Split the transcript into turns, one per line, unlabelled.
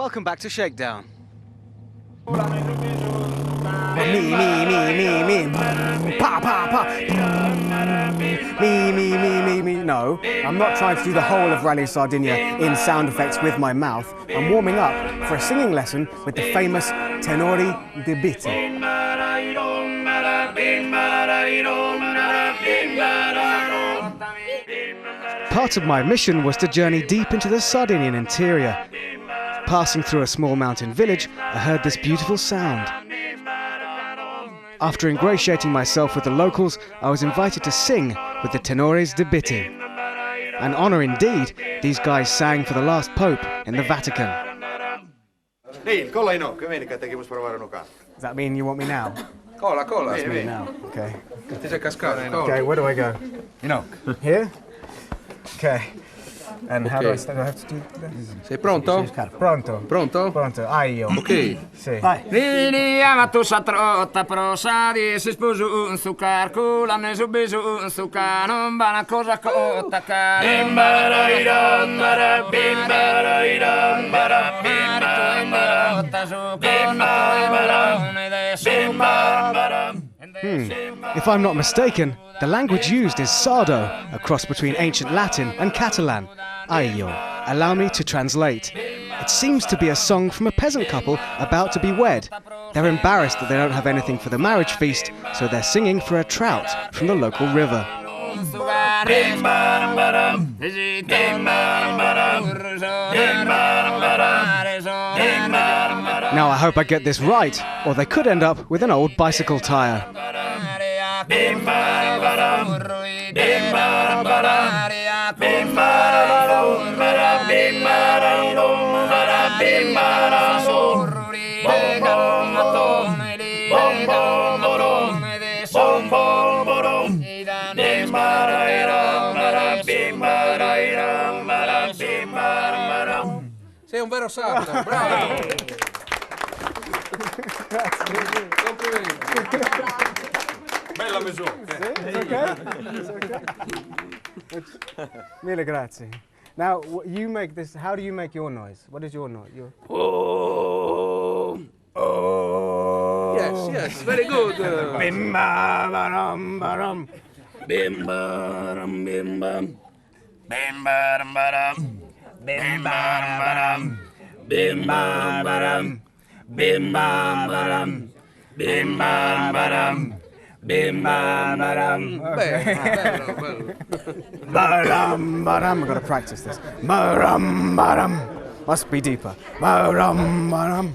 Welcome back to Shakedown.
Me. Pa, pa, pa. Me. No, I'm not trying to do the whole of Rally Sardinia in sound effects with my mouth. I'm warming up for a singing lesson with the famous Tenori di Bitti. Part of my mission was to journey deep into the Sardinian interior. Passing through a small mountain village, I heard this beautiful sound. After ingratiating myself with the locals, I was invited to sing with the Tenores di Bitti. An honour indeed, these guys sang for the last Pope in the Vatican.
Niin, kolla no, che vieni che te chiamo provare no ca.
Does that mean you want me now?
Cola.
That's me now. Okay.
Ti sei cascato.
Okay, where do I go?
No.
Here? Okay. And how do I start? Do I have to do this?
Sei pronto?
Pronto.
Pronto?
Pronto. Io.
Ok.
Sì.
Vai. Veniva tu sa trotta prosa di si sposo un succar culo ne subiso un succar non va una cosa cotta cara
If I'm not mistaken, the language used is Sardo, a cross between ancient Latin and Catalan. Aio. Allow me to translate. It seems to be a song from a peasant couple about to be wed. They're embarrassed that they don't have anything for the marriage feast, so they're singing for a trout from the local river. Now I hope I get this right, or they could end up with an old bicycle tire.
Sei un vero sardo, bravo! Complimenti! Bella maison!
It's okay. Mille grazie. Now, you make this. How do you make your noise? What is your noise?
Oh! Yes, very good!
Bim ba ba dum.
bim bam bim bam bim bam bam bim bam bim bam bim bam bim bam bim bam.
Bello.
Ba-dum, ba-dum. I've got to practice this. Ba-dum, ba-dum. Must be deeper. Ba-dum, ba-dum.